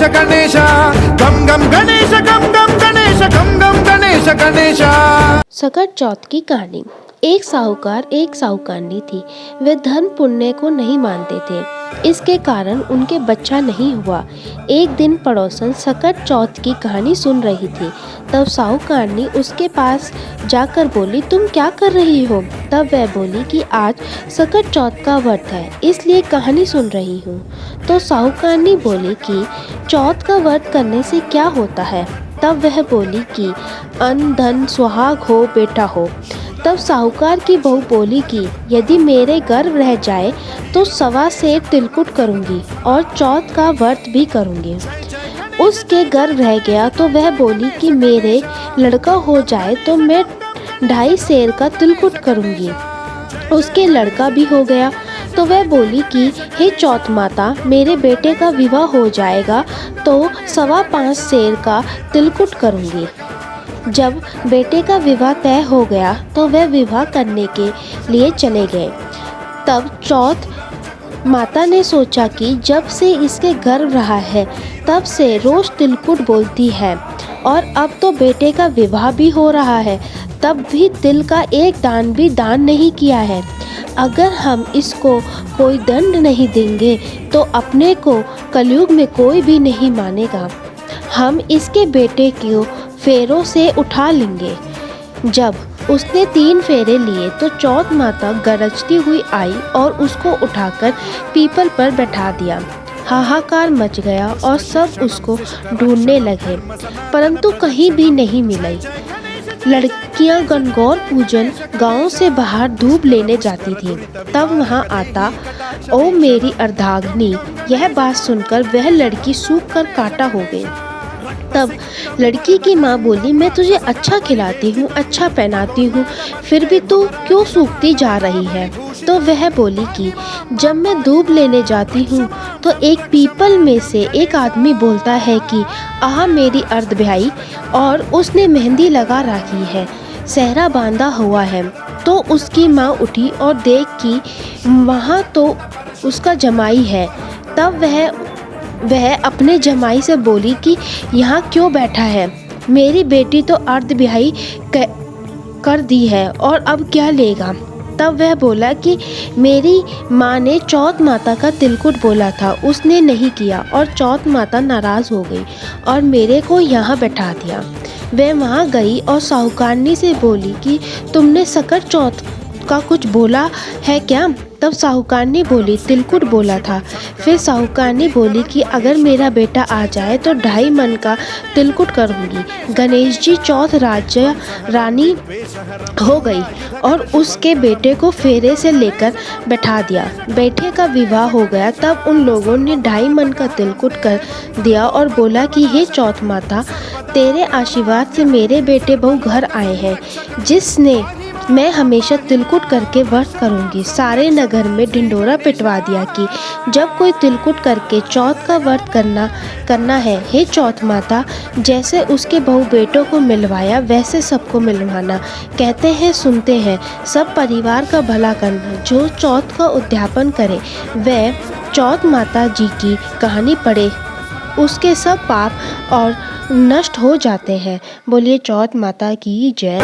गणेश गम गम गणेश गम गम गणेश गम गम गणेश गणेश। सकट चौथ की कहानी। एक साहूकार एक साहूकारनी थी। वे धन पुण्य को नहीं मानते थे, इसके कारण उनके बच्चा नहीं हुआ। एक दिन पड़ोसन सकट चौथ की कहानी सुन रही थी। तब साहूकारनी उसके पास जाकर बोली, तुम क्या कर रही हो? तब वह बोली कि आज सकट चौथ का व्रत है, इसलिए कहानी सुन रही हूँ। तो साहूकारनी बोली कि चौथ का व्रत करने से क्या होता है? तब वह बोली कि अन्न धन सुहाग हो बेटा हो। तब साहूकार की बहू बोली कि यदि मेरे गर्भ रह जाए तो 1.25 सेर तिलकुट करूंगी और चौथ का व्रत भी करूंगी। उसके गर्भ रह गया तो वह बोली कि मेरे लड़का हो जाए तो मैं 2.5 सेर का तिलकुट करूंगी। उसके लड़का भी हो गया तो वह बोली कि हे चौथ माता, मेरे बेटे का विवाह हो जाएगा तो 5.25 सेर का तिलकुट करूंगी। जब बेटे का विवाह तय हो गया तो वह विवाह करने के लिए चले गए। तब चौथ माता ने सोचा कि जब से इसके गर्भ रहा है तब से रोज तिलकुट बोलती है और अब तो बेटे का विवाह भी हो रहा है, तब भी तिल का एक दान भी दान नहीं किया है। अगर हम इसको कोई दंड नहीं देंगे तो अपने को कलयुग में कोई भी नहीं मानेगा। हम इसके बेटे को फेरों से उठा लेंगे। जब उसने 3 फेरे लिए तो चौथ माता गरजती हुई आई और उसको उठाकर पीपल पर बैठा दिया। हाहाकार मच गया और सब उसको ढूंढने लगे, परंतु कहीं भी नहीं मिली। लड़कियां गणगौर पूजन गांव से बाहर धूप लेने जाती थी। तब वहां आता, ओ मेरी अर्धांगिनी। यह बात सुनकर वह लड़की सूख कर कांटा हो गई। तब लड़की की माँ बोली, मैं तुझे अच्छा खिलाती हूँ, अच्छा पहनाती हूँ, फिर भी तू क्यों सूखती जा रही है? तो वह बोली कि जब मैं दूब लेने जाती हूँ तो एक पीपल में से एक आदमी बोलता है कि आह मेरी अर्धभ्याई, और उसने मेहंदी लगा रखी है, सेहरा बांधा हुआ है। तो उसकी माँ उठी और देख कि वहाँ तो उसका जमाई है। तब वह अपने जमाई से बोली कि यहाँ क्यों बैठा है? मेरी बेटी तो अर्धब्याही कर दी है और अब क्या लेगा? तब वह बोला कि मेरी माँ ने चौथ माता का तिलकुट बोला था, उसने नहीं किया और चौथ माता नाराज़ हो गई और मेरे को यहाँ बैठा दिया। वह वहाँ गई और साहूकारनी से बोली कि तुमने सकट चौथ का कुछ बोला है क्या? तब साहूकारनी बोली, तिलकुट बोला था। फिर साहूकारनी बोली कि अगर मेरा बेटा आ जाए तो 2.5 मन का तिलकुट करूंगी। गणेश जी चौथ राज्य रानी हो गई और उसके बेटे को फेरे से लेकर बैठा दिया। बेटे का विवाह हो गया। तब उन लोगों ने 2.5 मन का तिलकुट कर दिया और बोला कि हे चौथ माता, तेरे आशीर्वाद से मेरे बेटे बहू घर आए हैं, जिसने मैं हमेशा तिलकुट करके व्रत करूंगी। सारे नगर में ढिंडोरा पिटवा दिया कि जब कोई तिलकुट करके चौथ का व्रत करना है, हे चौथ माता, जैसे उसके बहू बेटों को मिलवाया वैसे सबको मिलवाना। कहते हैं सुनते हैं, सब परिवार का भला करना। जो चौथ का उद्यापन करे वह चौथ माता जी की कहानी पढ़े, उसके सब पाप और नष्ट हो जाते हैं। बोलिए चौथ माता की जय।